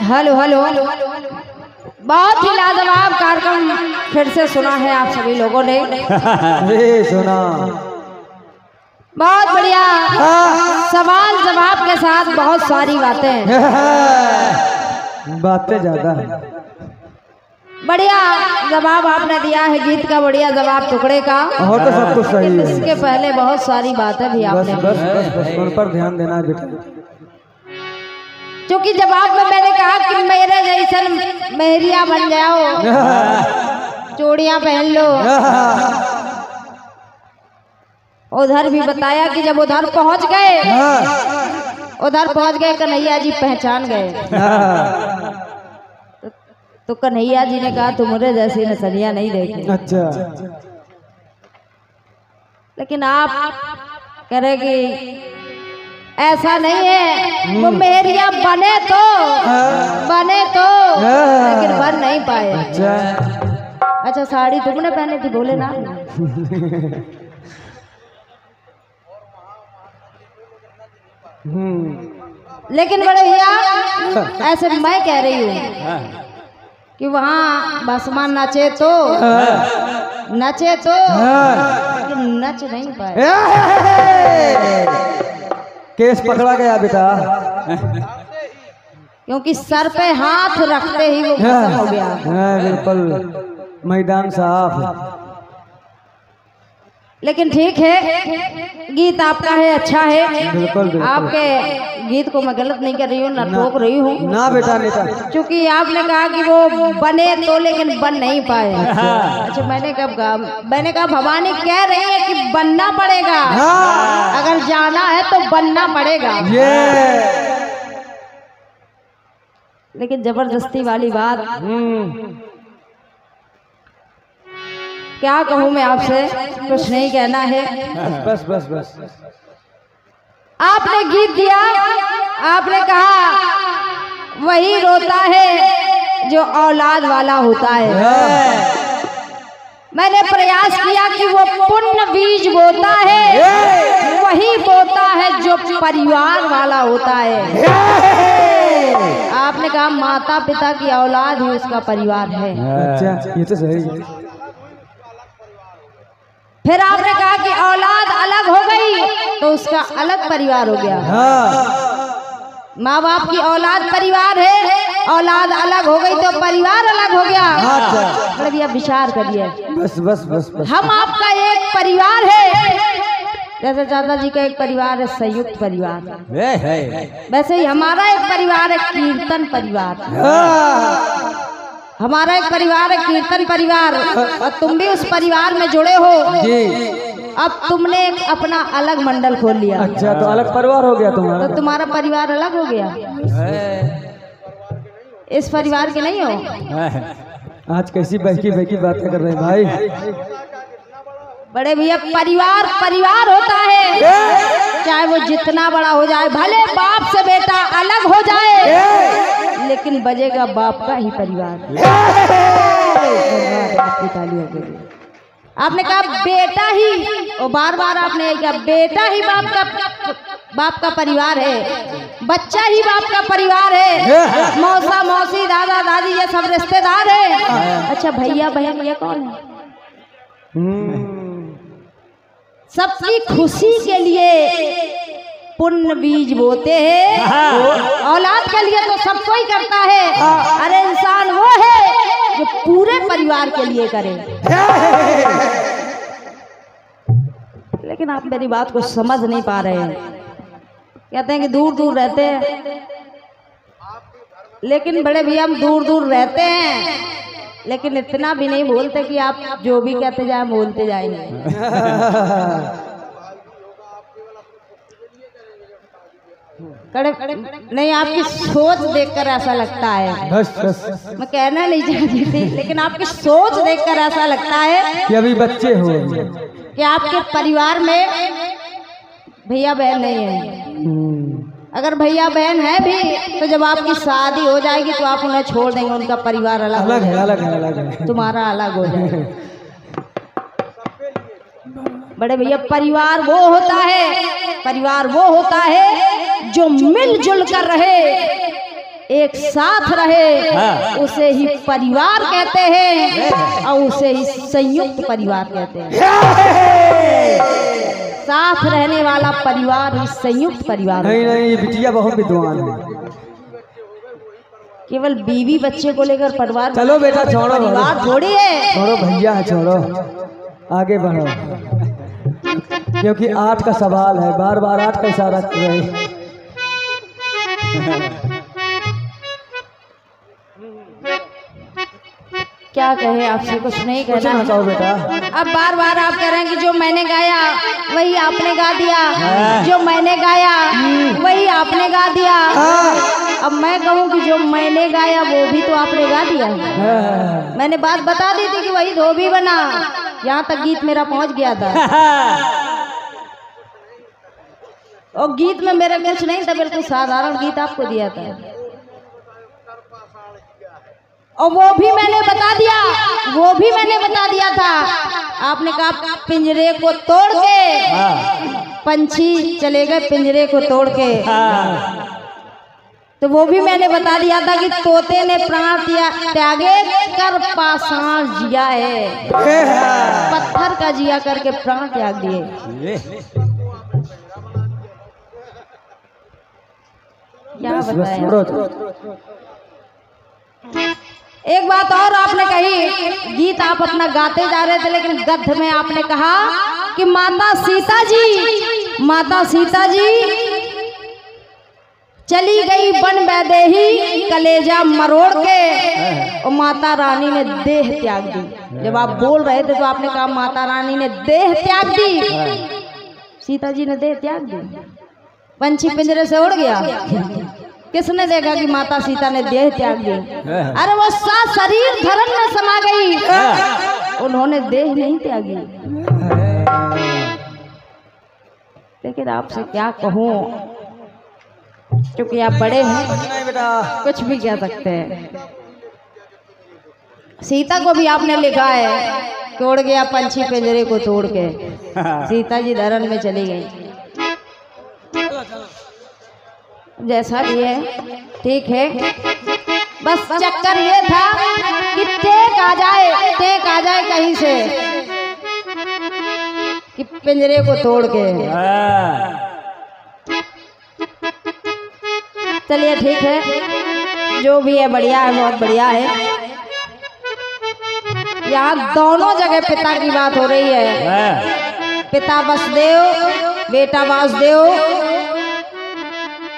Hello hello, बहुत ही लाजवाब कार्यक्रम फिर से सुना है आप सभी लोगों ने। सुना बहुत बढ़िया सवाल जवाब के साथ बहुत सारी बातें ज्यादा है। बढ़िया जवाब आपने दिया है, गीत का बढ़िया जवाब टुकड़े का। और तो सब कुछ सही है। इसके पहले बहुत सारी बातें भी आपने बस बस बस उन पर ध्यान देना है बेटा। क्योंकि जवाब में मैंने कहा कि मेरे जैसन मेहरिया बन जाओ, चूड़ियां पहन लो। उधर भी बताया कि जब उधर पहुंच गए कन्हैया जी पहचान गए। तो कन्हैया जी ने कहा तुम्हारे जैसी नसलियां नहीं देखी। अच्छा, लेकिन आप कह रहे कि ऐसा नहीं है, वो मेहरिया बने तो लेकिन बन नहीं पाए। अच्छा साड़ी तुमने पहनी थी, बोले ना। लेकिन बड़े भैया ऐसे मैं कह रही हूँ कि वहाँ बसमान नचे तो नच नहीं पाए। केस पकड़ा गया बेटा, क्योंकि सर पे हाथ रखते ही वो खत्म हो गया। बिल्कुल मैदान साफ। लेकिन ठीक है, गीत आपका है, अच्छा है। बिल्कुल बिल्कुल। आपके गीत को मैं गलत नहीं कर रही हूँ, ना टोक रही हूँ ना बेटा नेता, क्योंकि आपने कहा कि वो बने तो लेकिन बन नहीं पाए। अच्छा मैंने कब कहा? मैंने कहा भवानी कह रही है कि बनना पड़ेगा। अगर जाना है तो बनना पड़ेगा। लेकिन जबरदस्ती वाली बात क्या कहूँ मैं आपसे, कुछ नहीं कहना है। बस बस बस। आपने गीत दिया, आपने कहा वही रोता है जो औलाद वाला होता है। मैंने प्रयास किया कि वो पुण्य बीज बोता है, वही बोता है जो परिवार वाला होता है। आपने कहा माता पिता की औलाद ही उसका परिवार है। अच्छा ये तो सही है। फिर आपने कहा कि औलाद अलग हो गई तो उसका अलग परिवार हो गया। माँ बाप की औलाद परिवार है, औलाद अलग हो गई तो परिवार अलग हो गया। भैया विचार करिए। बस बस बस बस। हम आपका एक परिवार है, जैसे चाचा जी का एक परिवार है संयुक्त परिवार, वैसे ही हमारा एक परिवार है कीर्तन परिवार। हमारा एक परिवार है कीर्तन परिवार, और तुम भी उस परिवार में जुड़े हो जी। अब तुमने एक अपना अलग मंडल खोल लिया। अच्छा तो अलग परिवार हो गया तुम्हारा? तो तुम्हारा परिवार अलग हो गया, इस परिवार के नहीं हो। आज कैसी बहकी बहकी बातें कर रहे हैं भाई। बड़े भैया परिवार परिवार होता है, चाहे वो जितना बड़ा हो जाए, भले बाप से बेटा अलग हो जाए, लेकिन बजेगा बाप का ही परिवार। आपने कहा बेटा ही, और बार बार आपने कहा बेटा ही बाप का परिवार है, बच्चा ही बाप का परिवार है, मौसा मौसी दादा दादी ये सब रिश्तेदार है। अच्छा भैया बहन ये कौन है? सबकी खुशी के लिए पुण्य बीज बोते हैं, औलाद के लिए तो सब कोई करता है। अरे इंसान वो है जो पूरे परिवार के लिए करे। लेकिन आप मेरी बात को समझ नहीं पा रहे हैं। कहते हैं कि दूर दूर रहते हैं, लेकिन बड़े भैया हम दूर दूर रहते हैं, लेकिन इतना भी नहीं बोलते कि आप जो भी कहते जाए बोलते जाएंगे। नहीं, आपकी सोच देखकर ऐसा लगता है। बस बस। मैं कहना नहीं चाहती थी, लेकिन आपकी सोच देखकर ऐसा लगता है कि अभी बच्चे हो, कि आपके परिवार में भैया बहन नहीं है। अगर भैया बहन है भी तो जब आपकी शादी हो जाएगी तो आप उन्हें छोड़ देंगे, उनका परिवार अलग है, तुम्हारा अलग हो जाएगा। बड़े भैया परिवार वो होता है जो मिलजुल कर रहे, एक साथ रहे उसे ही परिवार कहते हैं और उसे ही संयुक्त परिवार कहते हैं। साथ रहने वाला परिवार ही संयुक्त परिवार। नहीं नहीं, ये बिटिया बहुत विद्वान है। केवल बीवी बच्चे को लेकर परिवार। चलो बेटा छोड़ो, परिवार थोड़ी है। छोड़ो भैया है, छोड़ो आगे बढ़ो, क्योंकि 8 का सवाल है, बार बार 8 का इशारा कर रहे। क्या कहे आपसे, कुछ नहीं कहना कुछ ना बेटा। अब बार बार आप कह रहे हैं कि जो मैंने गाया वही आपने गा दिया, जो मैंने गाया वही आपने गा दिया। अब मैं कहूँ कि जो मैंने गाया वो भी तो आपने गा दिया। मैंने बात बता दी थी कि वही धोबी बना, यहाँ तक गीत मेरा पहुँच गया था। और गीत में मेरा कुछ नहीं था, बिल्कुल साधारण गीत आपको दिया था। और वो भी मैंने बता दिया, वो भी मैंने बता दिया था। आपने कहा पिंजरे को तोड़ के पंछी चले गए, पिंजरे को तोड़ के। तो वो भी मैंने बता दिया था कि तोते ने प्राण त्यागे कर पाषाण जिया है, पत्थर का जिया करके प्राण त्याग दिए। क्या बताया। एक बात और आपने कही, गीत आप अपना गाते जा रहे थे लेकिन गद्य में आपने कहा कि माता सीता जी चली गई बन वैदेही कलेजा मरोड़ के, और माता रानी ने देह त्याग दी। जब आप बोल रहे थे तो आपने कहा माता रानी ने देह त्याग दी, सीता जी ने देह त्याग दी। पंछी पिंजरे से उड़ गया, किसने देखा कि माता सीता ने देह त्याग दी? अरे वो शरीर धर्म में समा गई, उन्होंने देह नहीं त्यागी। लेकिन आपसे क्या कहूँ, क्योंकि आप बड़े हैं, कुछ भी कह सकते हैं। सीता को भी आपने लिखा है कि उड़ गया पंछी पिंजरे को तोड़ के, सीता जी धरण में चली गई। जैसा भी है ठीक है, बस चक्कर ये था कि टेक आ जाए कहीं से कि पिंजरे को तोड़ के। चलिए ठीक है, जो भी है बढ़िया है, बहुत बढ़िया है। यहाँ दोनों जगह पिता की बात हो रही है। पिता वसुदेव, बेटा वासुदेव,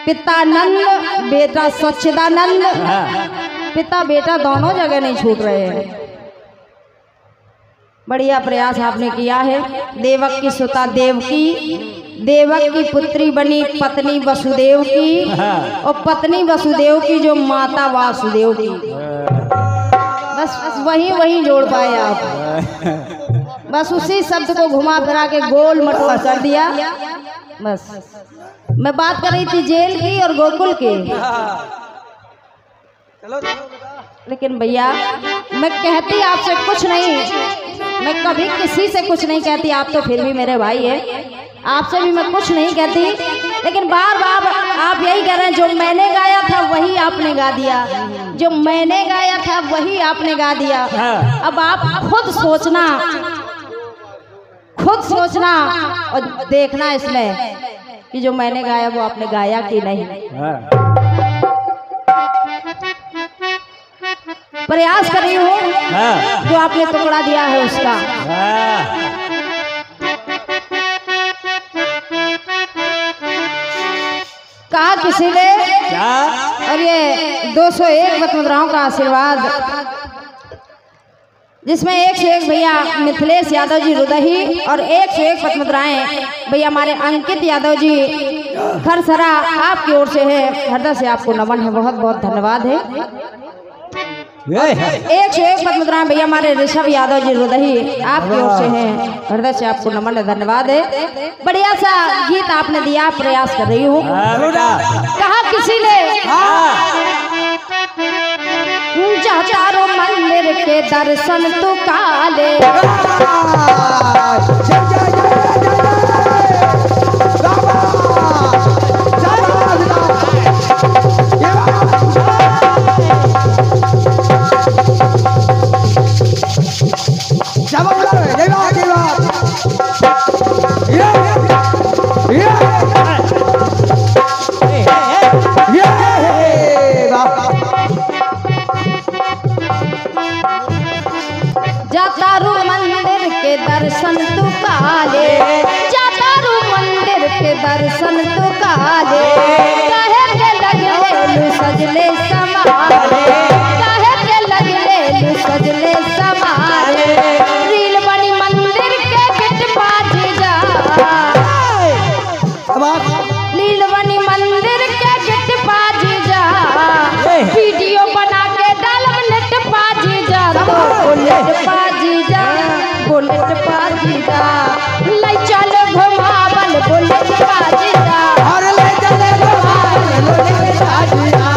पिता नंद, बेटा सच्चिदानंद। पिता बेटा दोनों जगह नहीं छूट रहे हैं। बढ़िया प्रयास आपने किया है। देवक की सुता देवकी, देवक की पुत्री बनी पत्नी वसुदेव की, और पत्नी वसुदेव की जो माता वासुदेव की। बस वही जोड़ पाए आप। बस उसी शब्द को घुमा फिरा के गोल मटोल कर दिया। बस मैं बात कर रही थी जेल की और गोकुल की। लेकिन भैया मैं कहती आपसे कुछ नहीं, मैं कभी किसी से कुछ नहीं कहती। आप तो फिर भी मेरे भाई हैं, आपसे भी मैं कुछ नहीं कहती। लेकिन बार बार आप यही कह रहे हैं, जो मैंने गाया था वही आपने गा दिया, जो मैंने गाया था वही आपने गा दिया। अब आप खुद सोचना और देखना इसमें कि जो मैंने गाया वो आपने गाया कि नहीं। प्रयास कर रही हूँ जो आपने टुकड़ा दिया है उसका। कहा किसी ने, और ये 201 बतमुद्राओं का आशीर्वाद, जिसमें 1 से 1 भैया मिथिलेश यादव जी रुदही और 1 से 1 पतमुद्राएं भैया हमारे अंकित यादव जी खरसरा आपकी ओर से है। हृदय से आपको नमन है, बहुत बहुत धन्यवाद है। 1 से 1 पतमुद्राएं भैया हमारे ऋषभ यादव जी रुदही आपकी ओर से है। हृदय से आपको नमन है, धन्यवाद है। बढ़िया सा गीत आपने दिया, प्रयास कर रही हूँ। कहा किसी ने चारों मंदिर के दर्शन तू काले, जाता रू मंदिर के दर्शन तू काले, जाता रू मंदिर के दर्शन तू काले, काहे के लगले लू सजले समारे, काहे के लगले लू सजले समारे, रील बनी मंदिर के गिट बाजी जा, लील बनी मंदिर के गिट बाजी जा, वीडियो बना के डालब नेट बाजी जा, तो बुलेट बाजी जा, बुलेट बाजी जा, ले चल घुमावल बुलेट बाजी जा, अरे ले चले घुमावल बुलेट बाजी जा,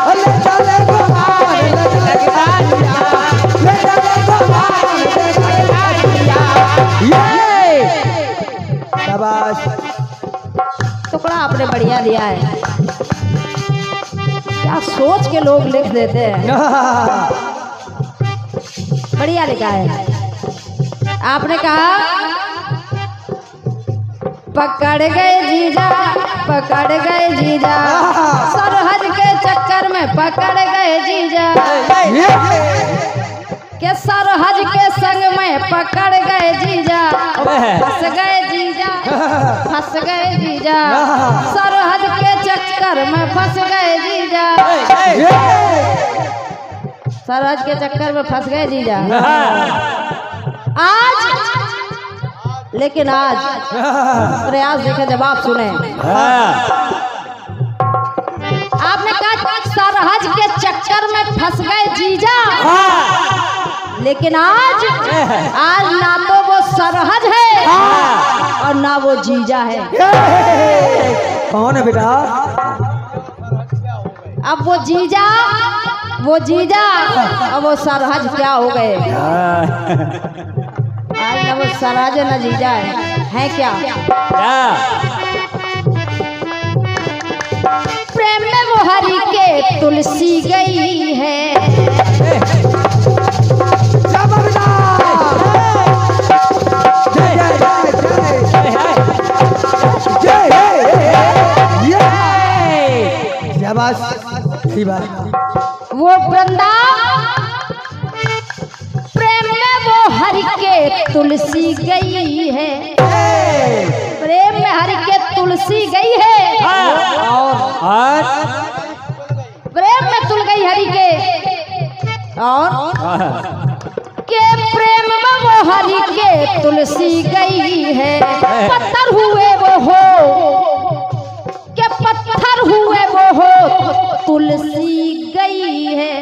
ले चले घुमावल बुलेट बाजी जा, ले चले घुमावल बुलेट बाजी जा। ये शाबाश, टुकड़ा आपने बढ़िया दिया है। क्या सोच के लोग लिख देते हैं, बढ़िया लिखा है। आपने कहा पकड़ गए जीजा, पकड़ गए जीजा, सरहद के चक्कर में पकड़ गए जीजा, के सरहद के संग में पकड़ गए जीजा, फंस गए जीजा, फंस गए जीजा, सरहद के चक्कर में फंस गए जीजा, सरहद के चक्कर में फंस गए जीजा। आज लेकिन आज प्रयास देखे जवाब सुने। आपने कहा सरहद के चक्कर में फंस गए जीजा, लेकिन आज ना तो वो सरहद है और ना वो जीजा है। कौन है बेटा? अब वो जीजा और वो सरहद क्या हो गए? आज ना वो सरहद ना जीजा है क्या? प्रेम में वो हरि के तुलसी गई है, वो वृंदावन प्रेम में वो हरि के तुलसी गई है, प्रेम में हरि के तुलसी गई है, और प्रेम में तुल गई हरि के, और के प्रेम में वो हरि के तुलसी गई है, पत्थर हुए वो हो, के पत्थर हुए वो हो, तुलसी गई है,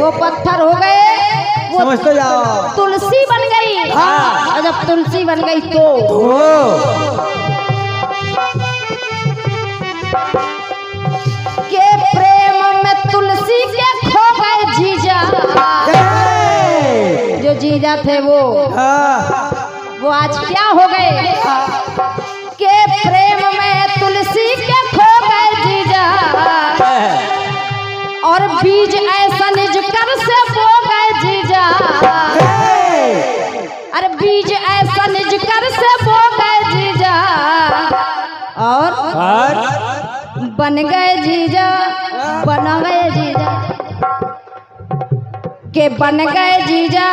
वो पत्थर हो गए, वो समझते जाओ, तुलसी बन गई। और जब तुलसी बन गई तो के प्रेम में तुलसी के खो गए जीजा, जो जीजा थे वो आज क्या हो गए? के प्रेम में तुलसी के खो गए जीजा, और बीज ऐसा निज कर से बो गए जीजा, अरे बीज ऐसा निज कर से बो गए जीजा, और बन गए जीजा, बन गए जीजा, के बन गए जीजा,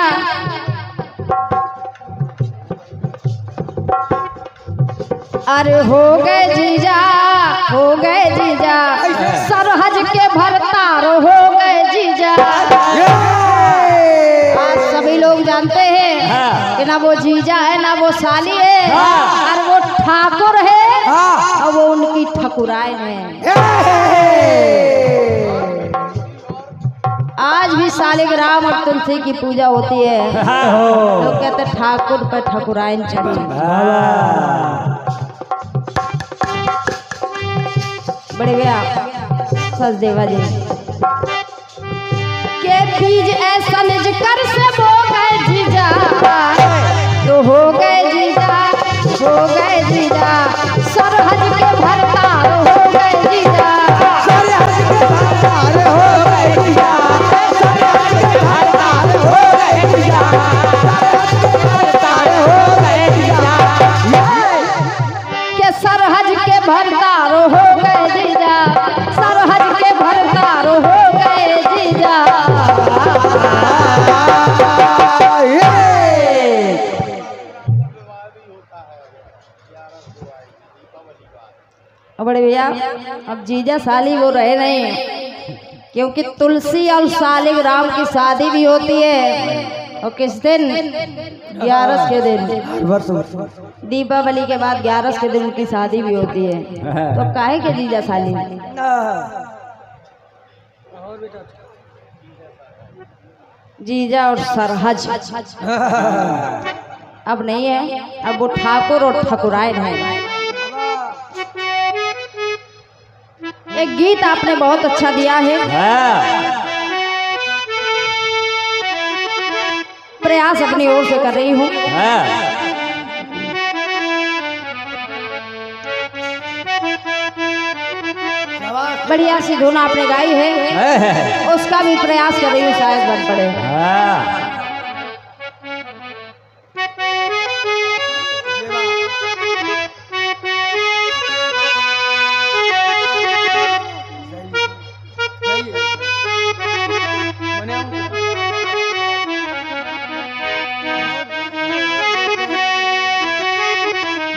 अरे हो गए जीजा, हो गए जीजा, सरहद के भरतार हो गए जीजा। आज सभी लोग जानते हैं कि ना वो जीजा है ना वो साली है, और वो ठाकुर है और वो उनकी ठकुराइन है। आज भी शालिग्राम और तुलसी की पूजा होती है, लोग कहते हैं ठाकुर पर ठकुराइन चढ़ी। बड़े भैया सचदेवा जी के बीज ऐसा निज कर से बो गए जीजा, तो हो गए जीजा, हो गए जीजा, सरहद के भरतार हो गए जीजा, सरहद के भरतार हो गए जीजा, सरहद के भरतार हो गए जीजा, भरतार हो गए जीजा, के सरहद के भरतार हो गए जीजा, सरहद के भरतार हो गए जीजा। भैया अब जीजा साली वो रहे नहीं, क्योंकि तुलसी और सालिग राम की शादी भी होती है। और किस दिन? 11 के दिन, दीपावली के बाद 11 के दिन उनकी शादी भी होती है। तो काहे के जीजा साली? जीजा और सरहज अब नहीं है, अब वो ठाकुर और ठकुराइन है। एक गीत आपने बहुत अच्छा दिया है, प्रयास अपनी ओर से कर रही हूँ। बढ़िया सी धुन आपने गाई है, उसका भी प्रयास कर रही हूँ, शायद बन पड़े।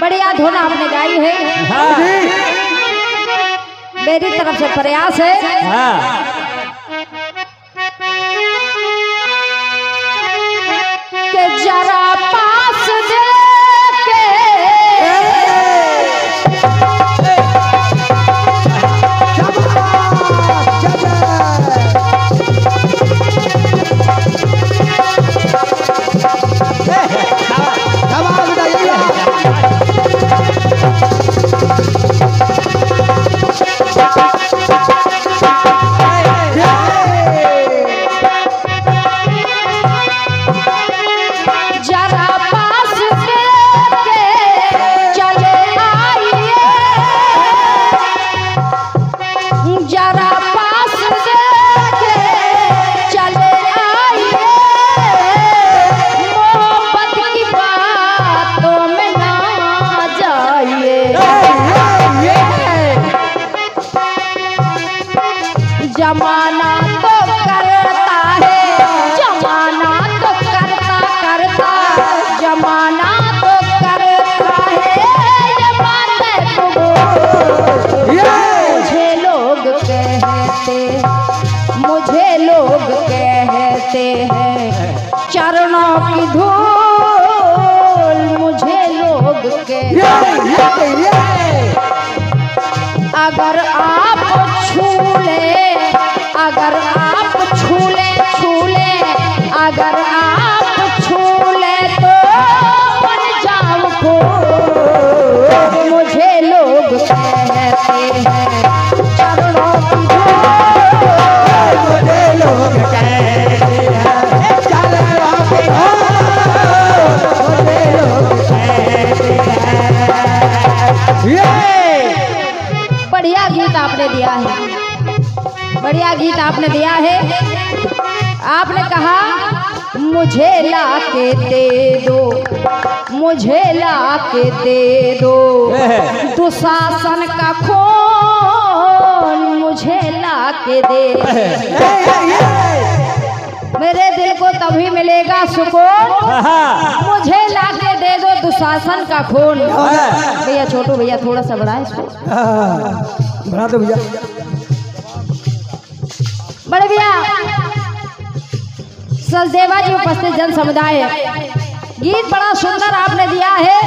बढ़िया धुन आपने गाई है, मेरी तरफ से प्रयास है। कि जरा पास दे जमाना तो करता है, जमाना तो करता, जमाना तो करता है, ये बातें तो मुझे लोग कहते हैं चरणों की धूल, मुझे लोग कहते हैं। अगर आप छू ले, अगर आप छू ले, अगर आप छू ले तो बन जाऊं फूल, मुझे लोग कहते हैं चरणों की धूल, मुझे लोग कहते हैं चरणों की धूल, मुझे लोग कहते हैं। बढ़िया गीत आपने दिया है, बढ़िया गीत आपने दिया है। आपने कहा मुझे ला के दे दो, मुझे ला के दे दो दुशासन का खून, मुझे ला के दे। मेरे दिल को तभी मिलेगा सुकून, मुझे ला के दे दो दुशासन का खून। भैया छोटू भैया थोड़ा सा बढ़ाए इसको, बढ़ा दो भैया। बड़े भैया सचदेवा जी उपस्थित जन समुदाय, गीत बड़ा सुंदर आपने दिया है।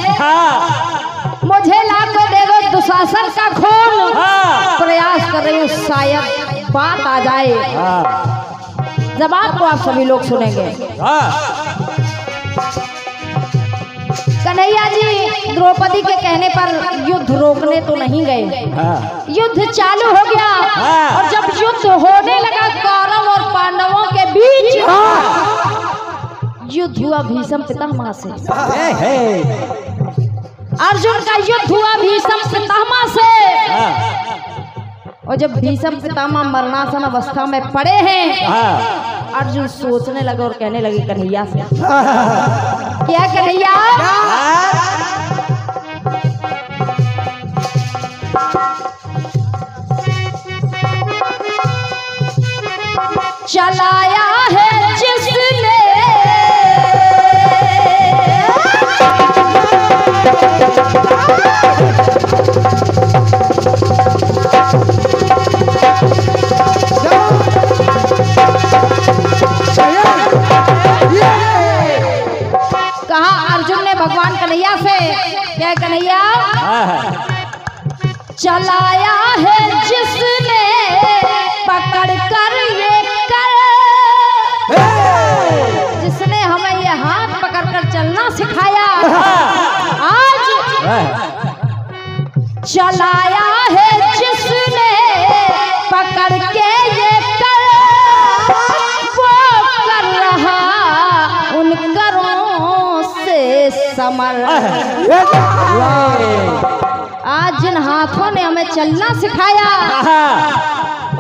मुझे ला के दे दो दुशासन का खून, प्रयास कर रही हूँ शायद बात आ जाए, जवाब को आप सभी लोग सुनेंगे। कन्हैया जी द्रौपदी के कहने पर युद्ध रोकने तो नहीं गए, युद्ध चालू हो गया। और जब युद्ध होने लगा कौरव और पांडवों के बीच, युद्ध हुआ भीष्म पितामह से। अर्जुन का युद्ध हुआ भीष्म पितामह से। और जब भीष्म पितामह मरणासन अवस्था में पड़े हैं, अर्जुन सोचने लगे और कहने लगे कन्हैया से, क्या कन्हैया? चलाया है जिसने कन्हैया चलाया है जिसने पकड़ कर ये कर, जिसने हमें ये हाथ पकड़ कर चलना सिखाया, आज चलाया है जिसने पकड़ के ये कर, वो कर रहा उन करों से समर। आज जिन हाथों ने हमें चलना सिखाया,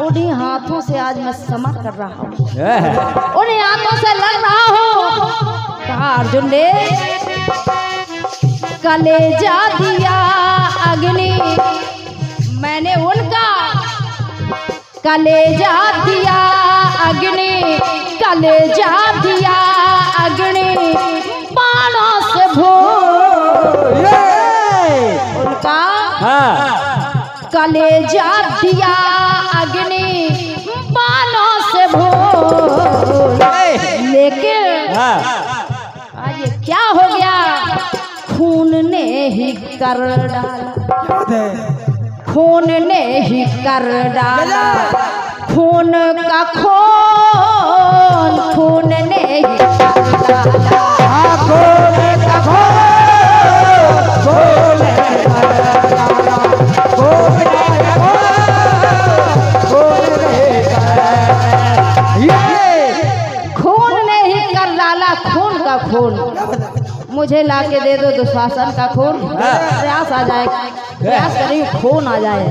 उन्हीं हाथों से आज मैं समर कर रहा हूँ, उन्हीं हाथों से लड़ रहा हूँ। कहा अर्जुन ने कलेजा दिया अग्नि, मैंने उनका कलेजा दिया अग्नि, कलेजा दिया अग्नि बाणों से भून, उनका कलेजा दिया अग्नि बाणों से भून। लेकिन आज ये क्या हो गया, खून ने ही कर डाला, खून ने ही कर डाला, खून का खून, खून ने ही कर डाला, खून का खून, खून ने ही कर डाला, खून का खून। मुझे लाके दे दो दुशासन का खून, प्रयास आ जाए, प्रयास करिए खून आ जाए।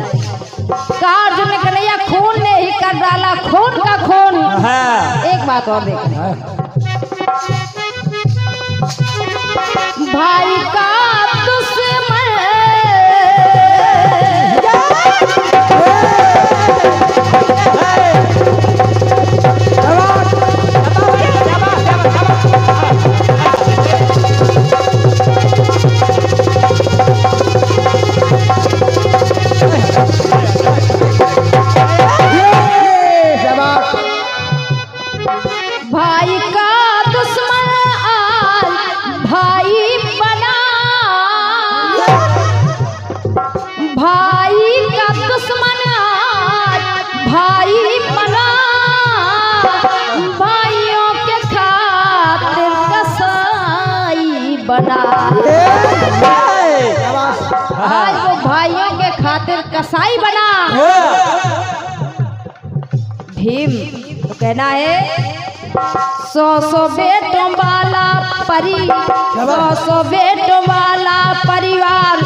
अर्जुन ने कन्हैया खून ने ही कर डाला, खून का खून। एक बात और देख, भाई का दुश्मन भाई का दुश्मन आज भाई बना, भाई का दुश्मन आज भाई बना, भाइयों के खातिर कसाई बना। आज वो भाइयों के खातिर कसाई बना। भीम तो कहना है 100 बेटों वाला 100 बेटों वाला परिवार,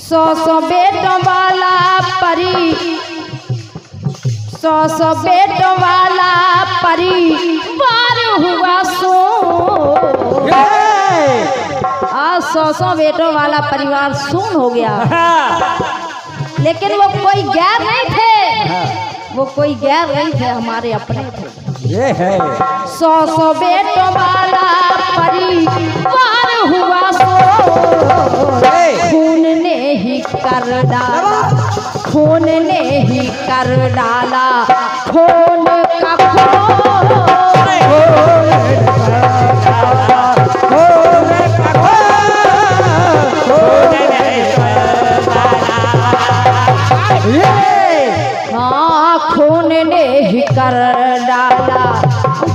100 बेटों वाला 100 बेटों वाला परिवार हुआ सो। आज 100 बेटों वाला परिवार सून हो गया, लेकिन वो कोई गैर नहीं थे, वो कोई गैर नहीं थे, हमारे अपने थे। ये है 100 बेटों वाला परिवार हुआ सो, खून ने ही कर डाला, खून ने ही कर डाला, खून का हाँ, खून ने ही कर डाला,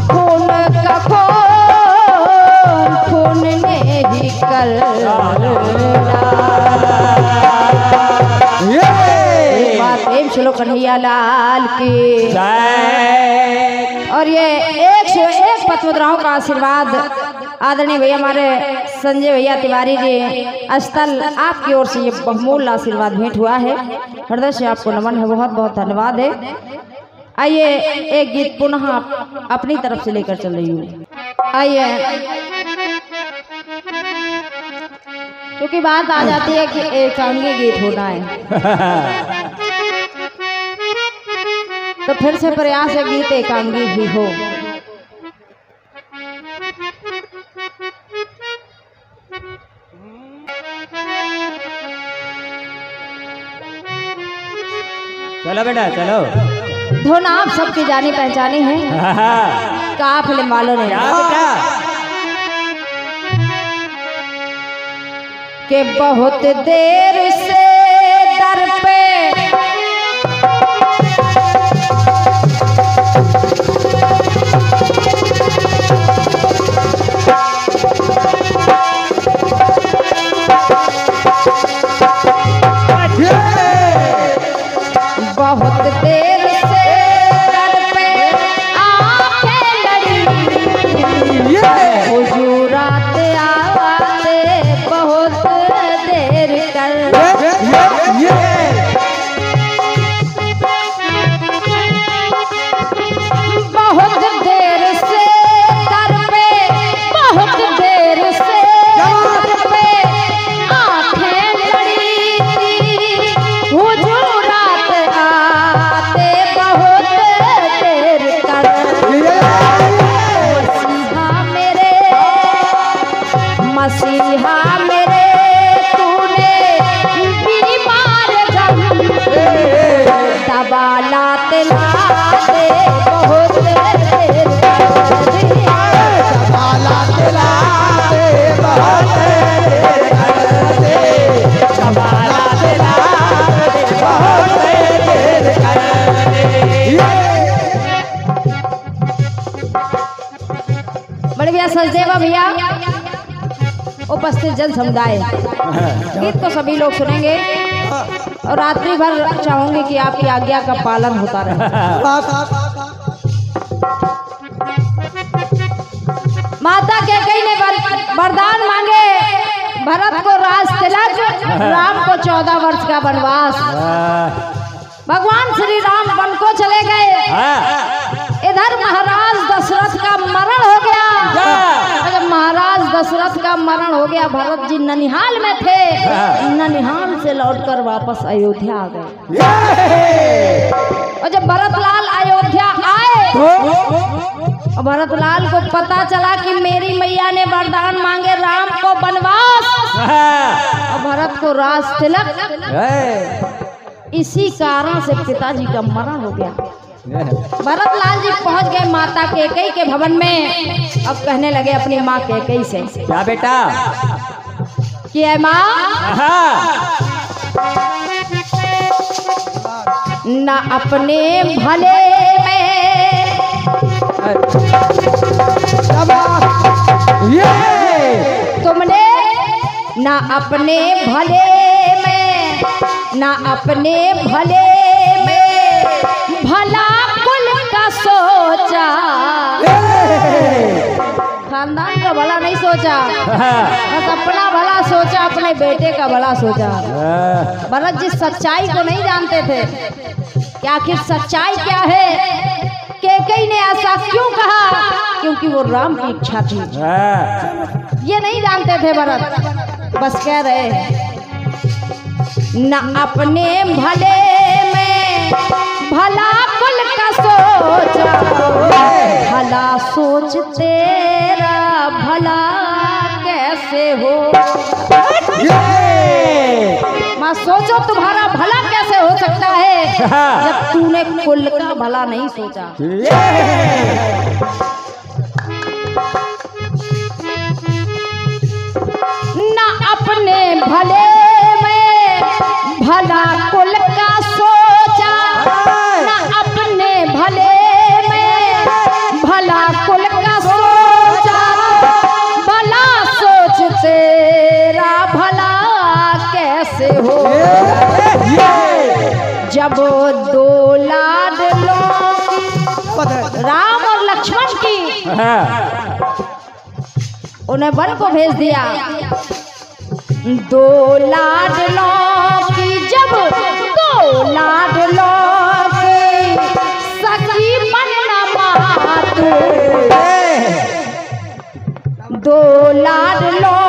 खून का खून ने ही कर डाला। बात श्लोक कन्हैया लाल की। और ये 101 पद्मद्राओं का आशीर्वाद आदरणीय भैया हमारे संजय भैया तिवारी जी स्थल आपकी ओर से ये बहुमूल्य आशीर्वाद भेंट हुआ है। हृदय से आपको नमन है, बहुत बहुत धन्यवाद है। आइए एक गीत पुनः अपनी तरफ से लेकर चल रही हूँ। आइए, क्योंकि बात आ जाती है कि एकांगी गीत होना है, तो फिर से प्रयास है गीत एकांगी ही हो। चलो बेटा चलो। धुन आप सबकी जानी पहचानी है, काफिले वालों ने। कि बहुत देर से दर पे बहुत देर से दर पे आंखें लड़ी हुजूरात आते बहुत देर कर बहुत देर से दर पे बहुत देर से दर पे आंखें लड़ी हुजूरात आते बहुत देर कर मसीहा मेरे तूने बीमार गम दबा लाते लाते बहुत देर बड़े भैया सचदेवा भैया उपस्थित जन समुदाय गीत को सभी लोग सुनेंगे और रात्रि भर चाहूंगी कि आपकी आज्ञा का पालन होता रहे। माता कैकेयी ने वरदान मांगे, भरत को राज तिलक, राम को 14 वर्ष का वनवास। भगवान श्री राम वन को चले गए, इधर महाराज दशरथ का मरण हो गया। जब महाराज दशरथ का मरण हो गया, भरत जी ननिहाल में थे, ननिहाल से लौटकर वापस अयोध्या आ गए। और जब भरतलाल अयोध्या आए, और भरतलाल को पता चला कि मेरी मैया ने वरदान मांगे राम को वनवास और भरत को राज तिलक, इसी कारण से पिताजी का मरण हो गया। भरतलाल जी पहुंच गए माता कैकेयी के भवन में। अब कहने लगे अपनी माँ कैकेयी से, क्या बेटा कि है माँ, न अपने भले में तुमने न अपने भले में न अपने भले में भला कुल का सोचा, खानदान का भला नहीं सोचा, बस अपना भला सोचा, अपने बेटे का भला सोचा। भरत जी सच्चाई को नहीं जानते थे कि आखिर सच्चाई क्या है। कैकेयी ने ऐसा क्यों कहा, क्योंकि वो राम की इच्छा थी, ये नहीं जानते थे भरत। बस कह रहे न अपने भले में भला कुल का सोचा, भला सोच तेरा भला कैसे हो। माँ सोचो तुम्हारा भला कैसे हो सकता है जब तूने कुल का भला नहीं सोचा। न अपने भले में भला कुल का सोचा, न अपने भले में भला कुल का सोचा, भला सोच तेरा भला कैसे हो। जब दो लाडलों राम और लक्ष्मण की उन्हें वन को भेज दिया, दो लाडलों की जब दो लाडलों की सखी बनना मातू, दो लाडलों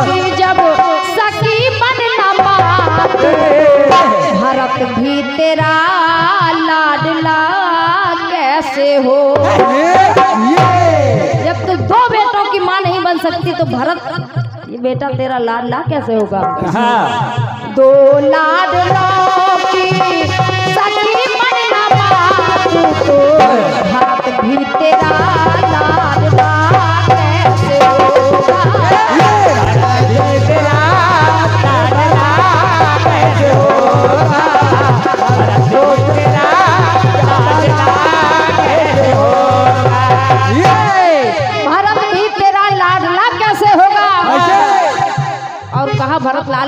की जब सखी बनना मातू, भरत भी तेरा लाडला कैसे हो। जब तू दो बेटों की माँ नहीं बन सकती तो भरत ये बेटा तेरा लाडला कैसे होगा। दो लाडलों की सखी बनना मातू, तो भरत भी तेरा लाडला कैसे होगा।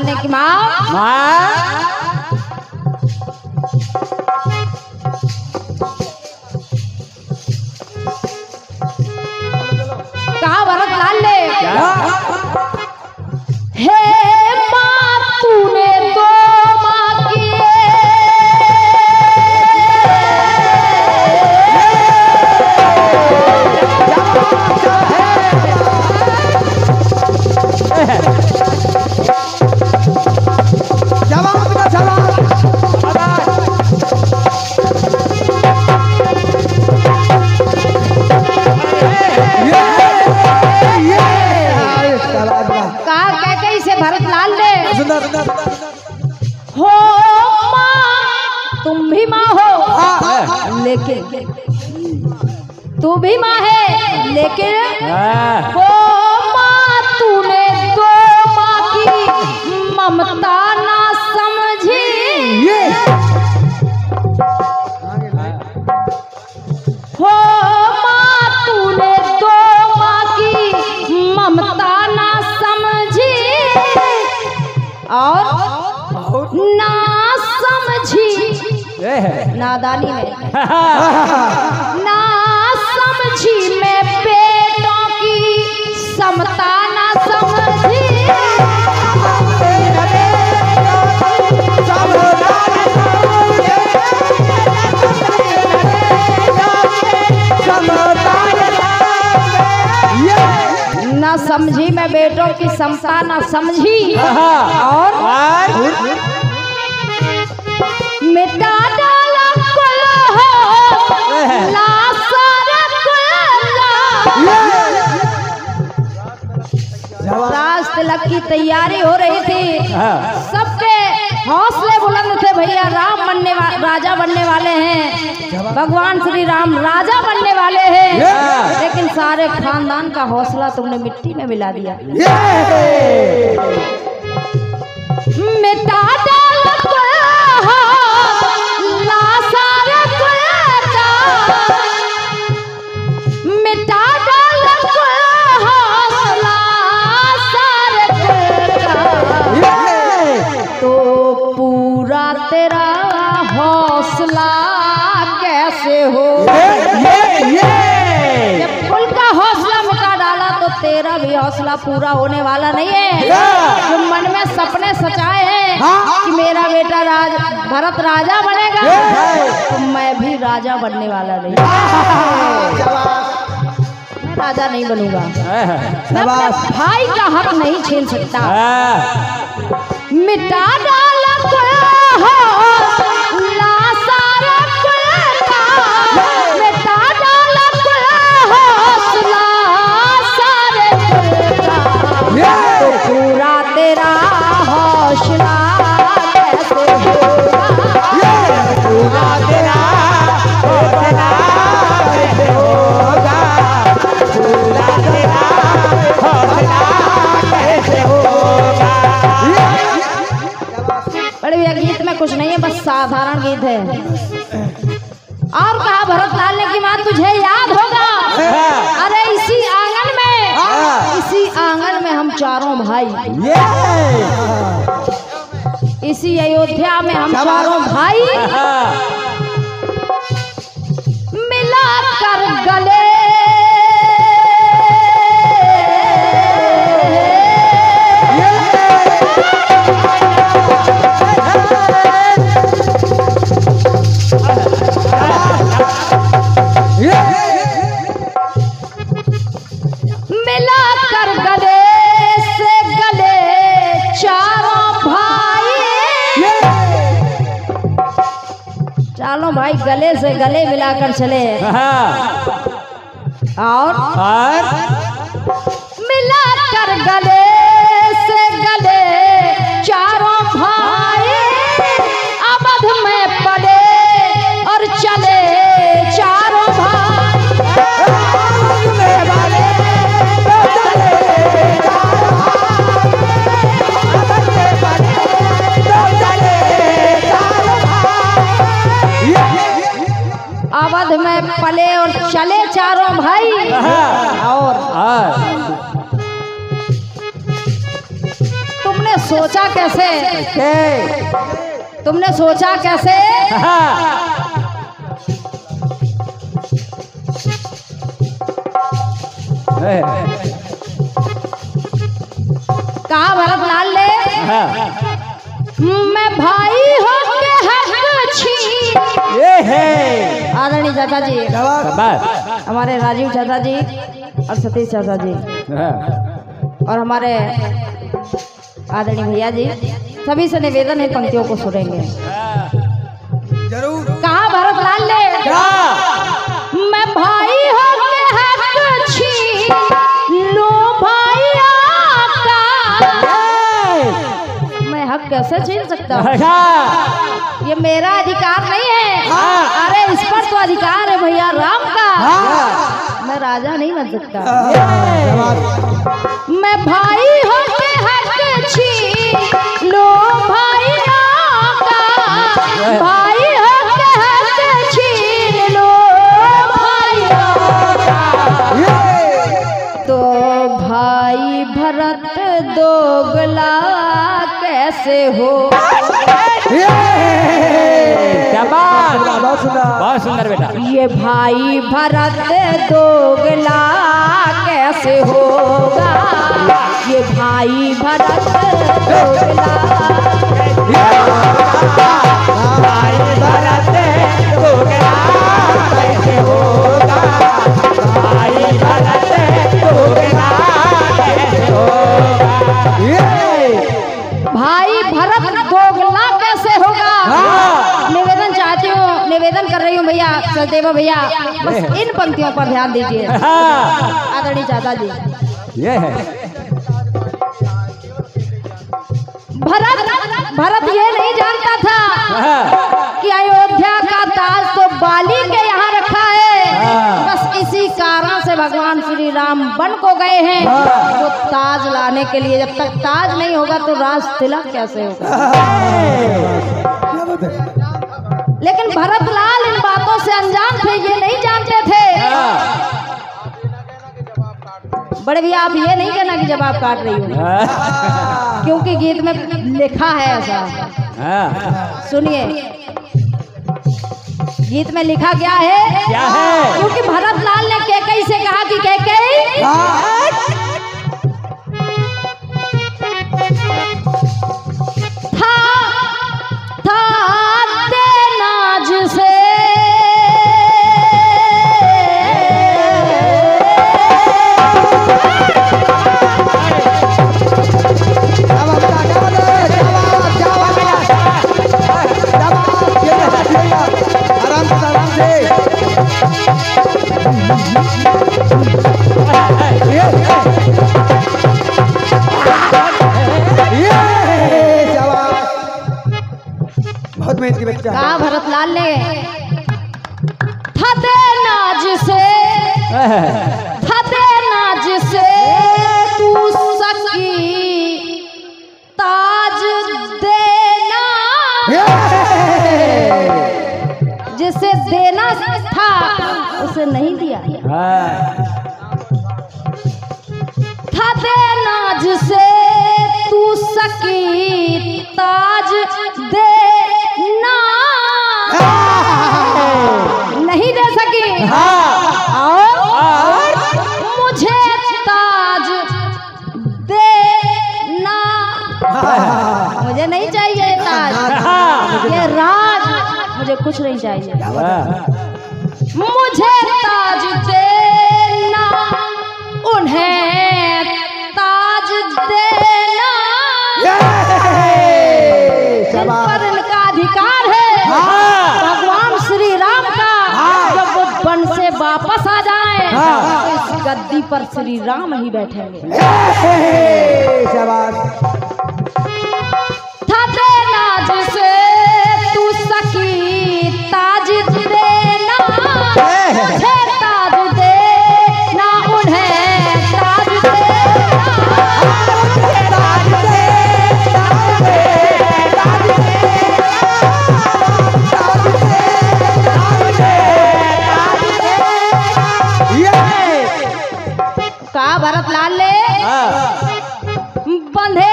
लालने की माँ कहा भरत लाल ने हे माँ तूने दो माँ किए भरत लाल ने हो माँ तुम भी माँ हो लेकिन तू भी माँ है लेकिन हो माँ तूने दो माँ की ममता ना समझी हो माँ तूने दो माँ की ममता ना समझी और ना समझी नादानी में ना समझी मैं बेटों की समता ना समझी ना समझी मैं बेटों की समता ना समझी और मिटा डाला राज तिलक की तैयारी हो रही थी सबके हौसले बुलंद थे भैया राम बनने राजा बनने वाले हैं भगवान श्री राम राजा बनने वाले हैं लेकिन सारे खानदान का हौसला तुमने मिट्टी में मिला दिया मिटा डाला मिटा डाला तो पूरा तेरा हौसला कैसे हो जब फूल का हौसला मिटा डाला तो तेरा भी हौसला पूरा होने वाला नहीं है जो मन में सपने सचाए हैं कि मेरा बेटा भरत राजा बनेगा तो मैं भी राजा बनने वाला नहीं मैं राजा नहीं बनूंगा मैं अपने भाई का हक नहीं छीन सकता मिटा डाला मिटा डाला तो पूरा तेरा हौसला कैसे होगा पूरा तेरा हौसला कैसे होगा पूरा तेरा हौसला कैसे होगा बड़े भैया गीत में कुछ नहीं है बस साधारण गीत है और कहा भरत लाल ने की माँ तुझे याद होगा अरे इसी आंगन में हम चारों भाई इसी अयोध्या में हम चारों भाई मिलाकर गले मिलाकर गले से गले चारों भाई चारों भाई गले से गले मिलाकर चले और मिलाकर गले से गले चारों भाई अवध में पड़े और चले चारों भाई अवध में पले और चले चारों भाई और तुमने तुमने सोचा कैसे? तुमने सोचा कैसे? कहा भरतलाल ने, मैं भाई हो के हक छीन। आदरणीय चाचा जी, हमारे राजीव चाचा जी और सतीश चाचा जी और हमारे आदरणीय भैया जी, सभी से निवेदन है पंक्तियों को सुनेंगे जरूर। कहा भरतलाल ने, मैं भाई हो के हक छीन लो भाई आपका। मैं हक कैसे छीन सकता हूँ? ये मेरा अधिकार नहीं है। अरे इस पर तो अधिकार है भैया राम का। मैं राजा नहीं बन सकता। मैं भाई हो के हक छीन लो भाई आपका। भाई हो के हक छीन लो भाई आपका। तो भाई भरत दोगला कैसे हो? क्या बात, बहुत सुंदर बेटा। ये भाई भरत दोगला कैसे होगा? ये भाई भरत दोगला भाई भरत दोगला कैसे होगा? भाई भरत दोगला कैसे होगा? भाई भरत दोगला कैसे होगा? निवेदन चाहती हूँ, निवेदन कर रही हूँ भैया सलदेव भैया, बस इन पंक्तियों पर ध्यान दीजिए आदरणीय चाचा जी। ये है भरत ये नहीं जानता था कि अयोध्या का ताज तो बाली के यहाँ रखा है। बस इसी कारण से भगवान श्री राम वन को गए हैं तो ताज लाने के लिए। जब तक ताज नहीं होगा तो राज तिलक कैसे होगा? लेकिन भरतलाल इन बातों से अनजान थे, ये नहीं जानते थे। बड़े भैया आप ये नहीं कहना कि जवाब काट रही हो, क्योंकि गीत में लिखा है ऐसा। सुनिए गीत में लिखा क्या है? क्या है? क्योंकि भरतलाल ने कैकई से कहा कि कैकई था देना जिसे बहुत मेहनती बच्चा। कहा भरतलाल ने, था देना जिसे तू सकी ताज देना। जिसे देना था उसे नहीं दिया। था देना जिसे तू सकी ताज देना। नहीं दे सकी और मुझे ताज देना। मुझे नहीं चाहिए ताज, ये राज, मुझे कुछ नहीं चाहिए। मुझे ताज देना, उन्हें ताज देना। इन पर इनका अधिकार है। भगवान श्री राम का जब वो वन से वापस आ जाए तो इस गद्दी पर श्री राम ही बैठेंगे। था देना जिसे तू सकी ताज देना। मुझे ताज देना, उन्हें ताज कहा भरतलाल ने, बंधे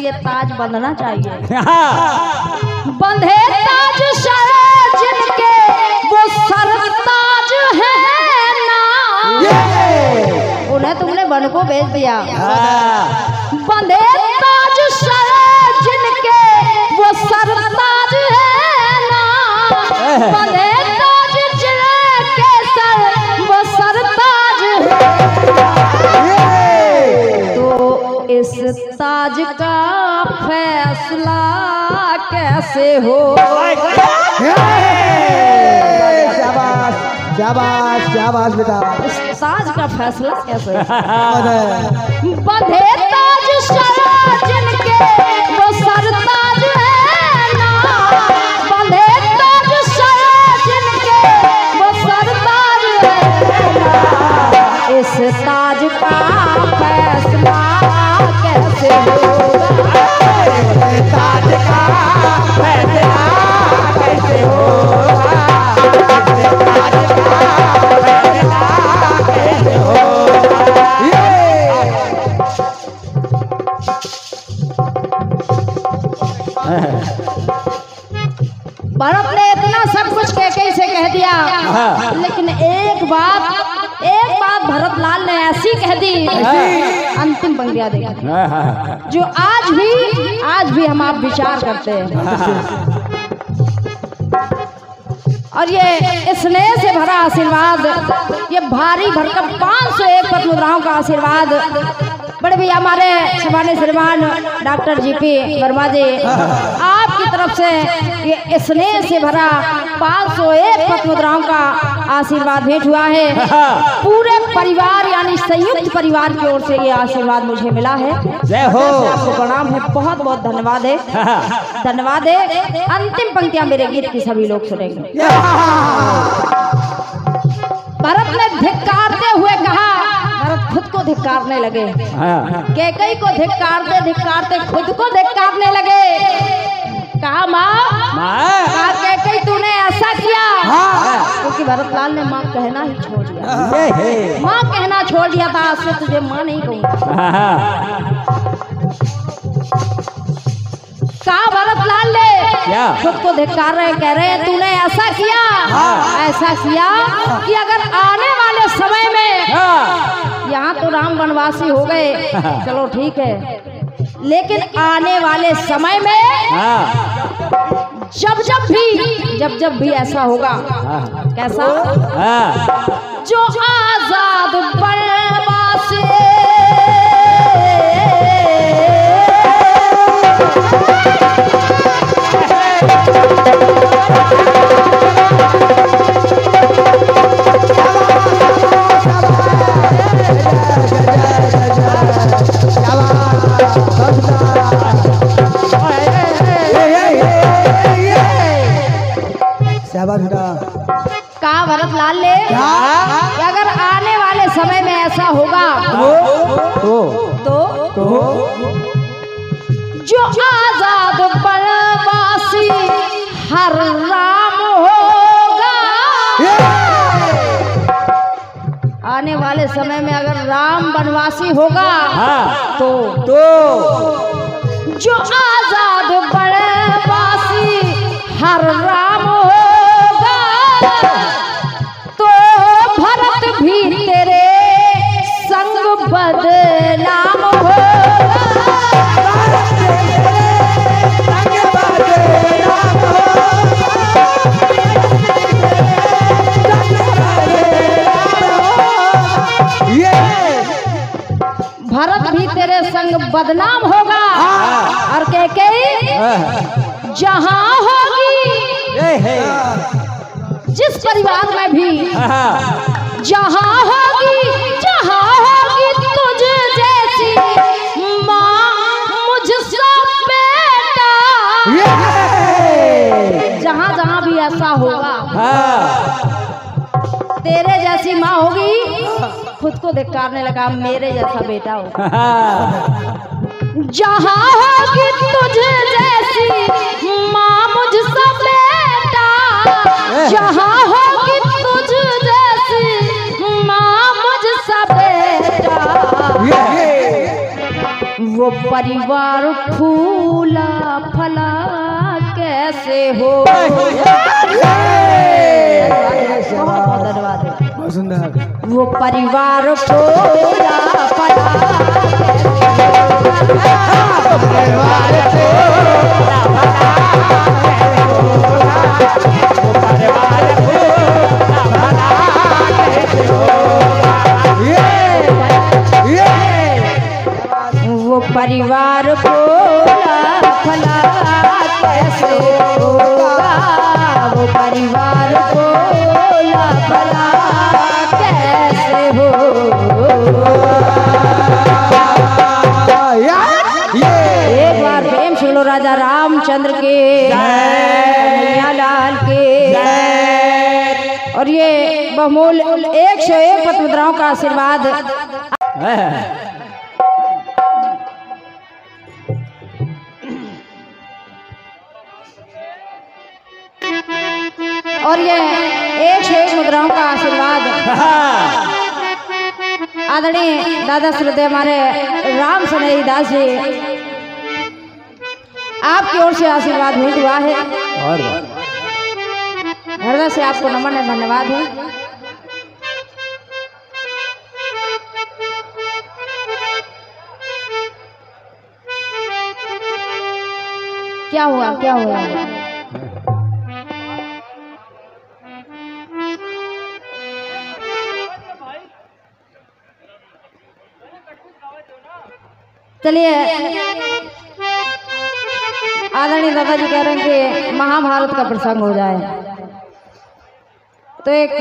ये ताज बंधना चाहिए। बंधे ताज सर जिनके वो सर ताज है ना, उन्हें तुमने वन को भेज दिया। बंधे ताज सर जिनके वो सर ताज है ना, बंधे ताज जिनके सर वो सर ताज है। तो इस ताज का फैसला कैसे हो? शाबाश शाबाश शाबाश बेटा। इस ताज का फैसला कैसे हो? बंधे ताज सर जिनके वो सर ताज है ना, बंधे ताज सर जिनके वो सर ताज है ना, इस ताज का फैसला कैसे होगा? ताज का फैसला कैसे होगा? ताज का फैसला कैसे होगा? भरत ने इतना सब कुछ कह से कह दिया, लेकिन एक बात भरत लाल ने ऐसी कह दी, अंतिम पंक्तियां देखा जो आज भी हम आप विचार करते हैं। और ये स्नेह से भरा आशीर्वाद, ये भारी भरकम 501 पद्म मुद्राओं का आशीर्वाद बड़े भैया हमारे सभाने श्रीमान डॉक्टर जीपी वर्मा जी, आपकी तरफ से ये स्नेह से भरा 501 पद्म मुद्राओं का आशीर्वाद भेंट हुआ है। पूरे परिवार यानी संयुक्त परिवार की ओर से ये आशीर्वाद मुझे मिला है। जय हो। आपको प्रणाम है, बहुत बहुत धन्यवाद है, धन्यवाद है। अंतिम पंक्तियां मेरे गीत की सभी लोग सुनेंगे। भरत ने धिक्कारते हुए कहा, भरत खुद को धिक्कारने लगे, कैकेयी को धिक्कारते खुद को धिक्कारने लगे। कहा माँ कैकेयी तूने ऐसा किया, क्योंकि भरत लाल ने माँ कहना ही छोड़ दिया, माँ कहना छोड़ दिया था, आज से तुझे माँ नहीं कहूँगा। कहा भरत लाल ने खुद को धिक्कार रहे, कह रहे हैं तूने ऐसा किया, ऐसा किया कि अगर आने वाले समय में यहाँ तो राम वनवासी हो गए, चलो ठीक है, लेकिन आने वाले समय में जब भी ऐसा होगा, कैसा? जो आजाद वनवासी कहा भरत लाल ने कि अगर आने वाले समय में ऐसा होगा तो जो आजाद वनवासी हर राम होगा। आने वाले समय में अगर राम वनवासी होगा तो जो आजाद वनवासी हर राम होगा, तो भरत भी तेरे संग बदनाम होगा। भरत भी तेरे संग बदनाम होगा, और कैकेयी जहां होगी, जिस परिवार में भी जहां होगी तुझ जैसी माँ मुझसे बेटा, जहां भी ऐसा होगा, तेरे जैसी माँ होगी, खुद को धिक्कारने लगा, मेरे जैसा बेटा होगा। जहां होगी तुझ जैसी माँ मुझसे बेटा, जहां होगी तुझ जैसी माँ मुझसे बेटा, वो परिवार फूला फला कैसे हो। बहुत धन्यवाद। वो परिवार फूला फला वो परिवार फूला फला कैसे होगा। वो परिवार फूला फला कैसे होगा। एक बार प्रेम सुन लो राजा रामचंद्र के कन्हैया लाल के। और ये बहुमूल्य 101 पतिमुद्राओं का आशीर्वाद। और ये 101 मुद्राओं का आशीर्वाद आदरणीय दादा श्रद्धेय हमारे राम सनेही दास जी, आपकी ओर से आशीर्वाद भेंट हुआ है। हृदय से आपको नमन है, धन्यवाद है। क्या हुआ क्या हुआ? चलिए, आदरणीय दादाजी कह रहे हैं कि महाभारत का प्रसंग हो जाए, तो एक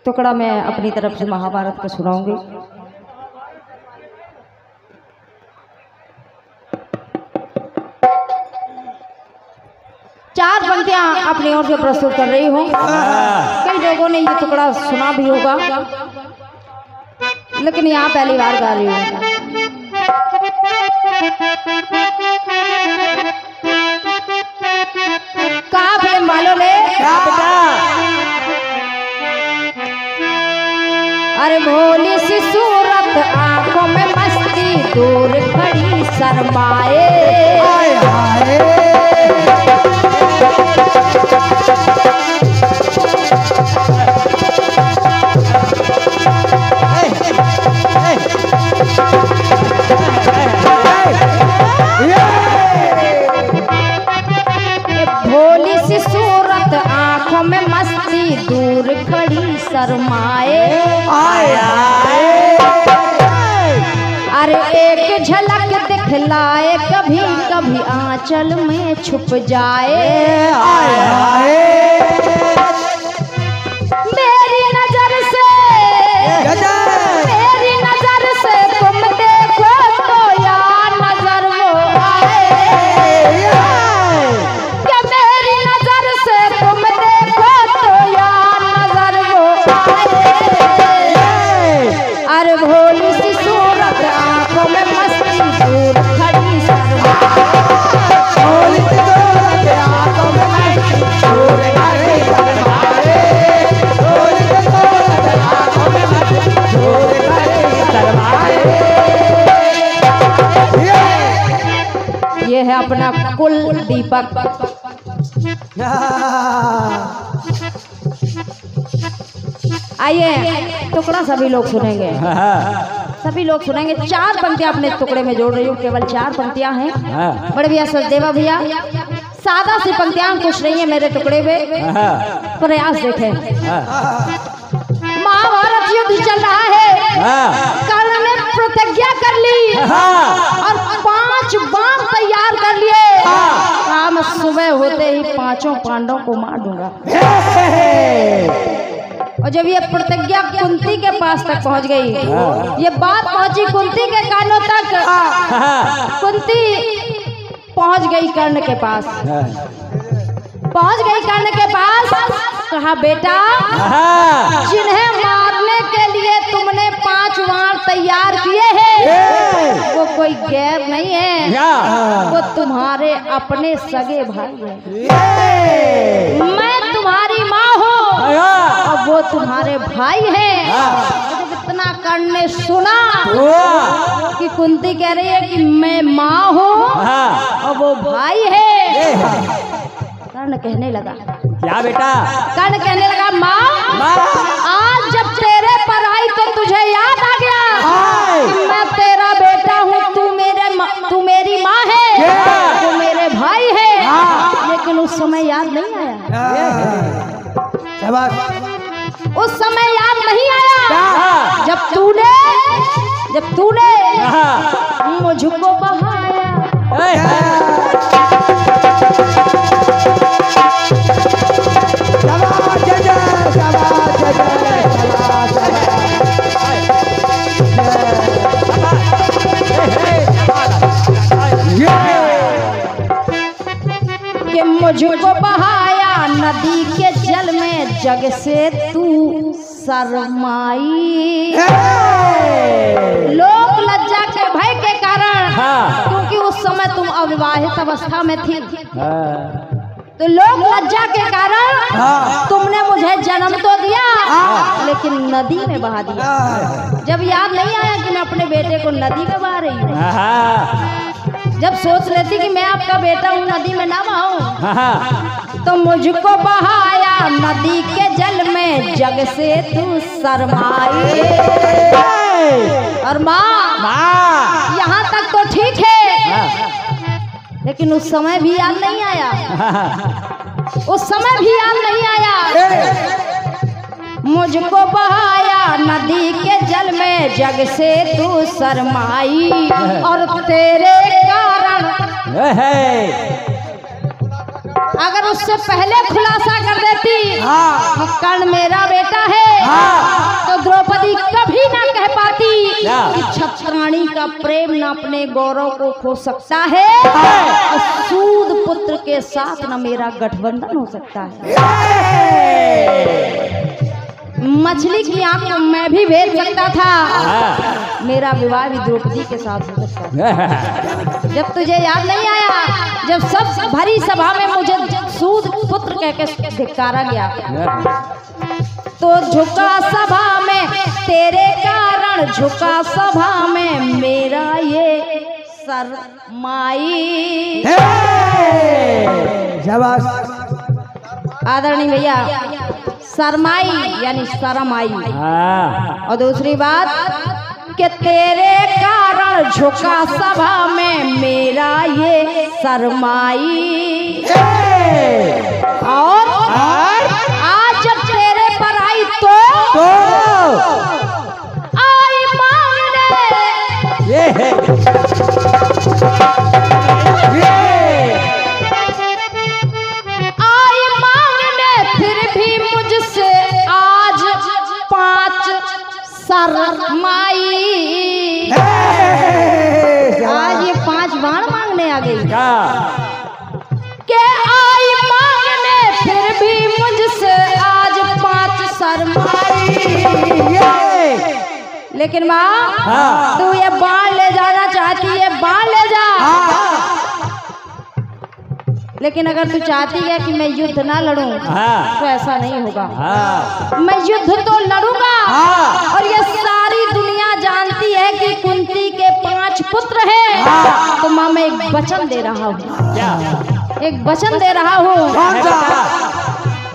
टुकड़ा मैं अपनी तरफ से महाभारत का सुनाऊंगी। चार पंक्तियां अपनी ओर से प्रस्तुत कर रही हूँ। कई लोगों ने ये टुकड़ा सुना भी होगा, लेकिन यहाँ पहली बार गा रही हूँ। कहा फिल्म वालों ने अरे भोली सी सूरत आंखों में मस्ती, दूर खड़ी शर्माए। भोली सी सूरत आंखों में मस्ती, दूर खड़ी शर्माए। अरे एक झलक दिखलाए, कभी कभी आंचल में छुप जाए। मेरी नजर से तुम देखो तो यार नजर वो आए। क्या मेरी नजर से तुम देखो तो यार नजर वो आए। अरे भोली सी सूरत आंखों में मस्ती, दूर खड़ी शर्माए। भोली सी सूरत आंखों में मस्ती, दूर खड़ी शर्माए। भोली सी सूरत आंखों में मस्ती, दूर खड़ी शर्माए। ये है अपना कुल दीपक। आइए टुकड़ा सभी लोग सुनेंगे, सभी लोग सुनेंगे। चार पंक्तियां अपने टुकड़े में जोड़ रही हूँ, केवल 4 पंक्तियां हैं। बड़े भैया सचदेवा भैया, सादा सी पंक्तियां कुछ नहीं है मेरे टुकड़े में, प्रयास देखें। महाभारत युद्ध चल रहा है, कर्ण ने प्रतिज्ञा कर ली और 5 बाण तैयार कर लिए। काम सुबह होते ही 5 पांडवों को मार दूंगा। और जब ये प्रतिज्ञा कुंती के पास तक पहुंच गई, ये बात पहुंची कुंती के कानों तक। कुंती पहुंच गई कर्ण के पास, पहुंच गई कर्ण के पास। कहा बेटा, जिन्हें मारने के लिए तुमने 5 बाण तैयार किए हैं, वो कोई गैर नहीं है, वो तुम्हारे अपने सगे भाई हैं। मैं तुम्हारी माँ हूँ और वो तुम्हारे भाई हैं। इतना कर्ण ने सुना कि कुंती कह रही है कि मैं माँ हूँ और वो भाई है। कर्ण कहने लगा, क्या बेटा? कर्ण कहने लगा, माँ आज जब तेरे पर आई तो तुझे याद आ गया कि मैं तेरा बेटा हूँ, तू मेरी माँ है, तू मेरे भाई है। लेकिन उस समय याद नहीं आया, उस समय याद नहीं आया जब तूने मुझको बहाया। कि मुझको बहाया नदी के जल में, जग से तू शर्माई। लोक लज्जा के भय के कारण, क्योंकि उस समय तुम अविवाहित अवस्था में थी, तो लोक लज्जा के कारण तुमने मुझे जन्म तो दिया लेकिन नदी में बहा दिया। जब याद नहीं आया कि मैं अपने बेटे को नदी में बहा रही हूँ, जब सोच लेती कि मैं आपका बेटा हूँ, नदी में ना बहाऊं, तो मुझको बहाया नदी के जल में, जग से तू शर्माई। और माँ यहाँ तक तो ठीक है, लेकिन उस समय भी याद नहीं आया, उस समय भी याद नहीं आया। मुझको बहाया नदी के जल में, जग से तू शर्माई। और तेरे कारण अगर उससे पहले खुलासा कर देती कि कर्ण मेरा बेटा है, तो द्रौपदी कभी ना कह पाती कि छत्राणी का प्रेम न अपने गौरव को खो सकता है और सूद पुत्र के साथ न मेरा गठबंधन हो सकता है। मछली की आंख को मैं भी भेज सकता था, मेरा विवाह भी द्रौपदी के साथ हो सकता था। जब तुझे याद नहीं आया, जब सब भरी सभा में मुझे सूद पुत्र कह के धिक्कारा गया, तो झुका सभा में तेरे कारण, झुका सभा में मेरा ये शरमाई। आदरणीय भैया, शरमाई यानी शर्म आई। और दूसरी बात कि तेरे कारण झुका सभा में मेरा ये शरमाई। और आज जब तेरे पर आई तो आई मांगने, ये है आई मांगने, फिर भी मुझसे आज 5 शरमाई। आज ये 5 बार मांगने आ गई के आई मांगने, फिर भी मुझसे आज 5 शरमाई। लेकिन माँ तू ये बाण ले जाना चाहती है, बाण ले जा, लेकिन अगर तू चाहती है कि मैं युद्ध ना लड़ूं तो ऐसा नहीं होगा। मैं युद्ध तो लड़ूंगा, और ये सारी दुनिया जानती है कि कुंती के 5 पुत्र हैं। तो माँ मैं एक वचन दे रहा हूँ, एक वचन दे रहा हूँ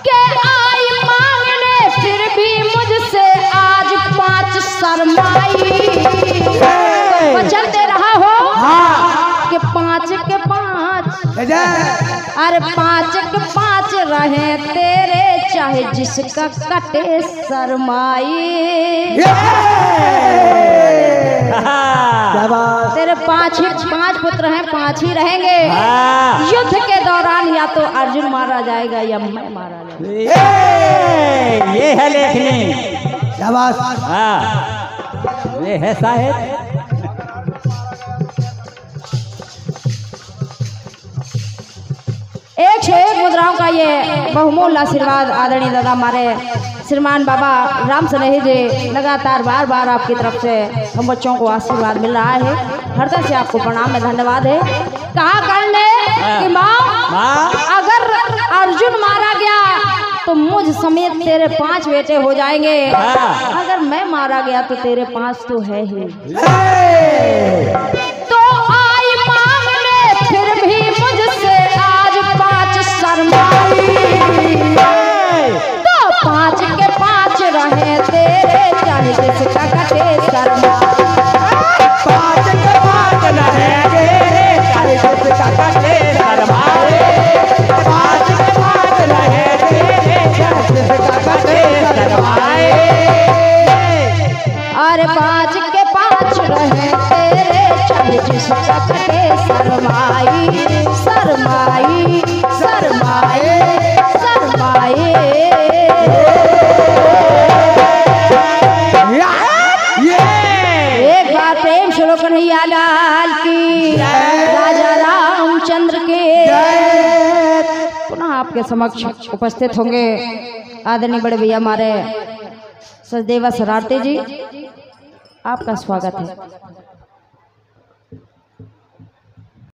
कि आई मांगने, फिर भी मुझसे आज 5 शरमाई। वचन दे रहा हूँ कि 5 के 5, अरे 5 के 5 रहे तेरे, चाहे जिसका कटे शरमाई। तेरे 5 पुत्र हैं, 5 ही रहेंगे। युद्ध के दौरान या तो अर्जुन मारा जाएगा या मैं मारा जाएगा। ये है लेखनी, ये है साहेब। एक से एक मुद्राओं का ये बहुमूल्य आशीर्वाद आदरणीय दादा हमारे श्रीमान बाबा राम स्नेही जी, लगातार बार बार आपकी तरफ से हम बच्चों को आशीर्वाद मिल रहा है। हृदय से आपको प्रणाम में धन्यवाद है। कहा करने कि माँ अगर अर्जुन मारा गया तो मुझ समेत तेरे 5 बेटे हो जाएंगे। अगर मैं मारा गया तो तेरे 5 तो है ही। तो आई मांगने फिर भी मुझसे आज 5 शर्माई। तो 5 के 5 रहे तेरे, चाहे जिसका कटे शर्मा। 5 के 5 रहे तेरे, चाहे जिसका कटे शर्मा। 5 के 5 रहे तेरे, चाहे जिसका कटे शर्मा। अरे 5 के 5 रहे तेरे, चाहे जिसका कटे शर्माई। शर्माई शर्माए शर्माए। एक बार प्रेम श्लोक कन्हैया लाल की, राजा रामचंद्र के। पुनः आपके समक्ष उपस्थित होंगे आदरणीय बड़े भैया हमारे सचदेवा सरारते जी। आपका स्वागत है।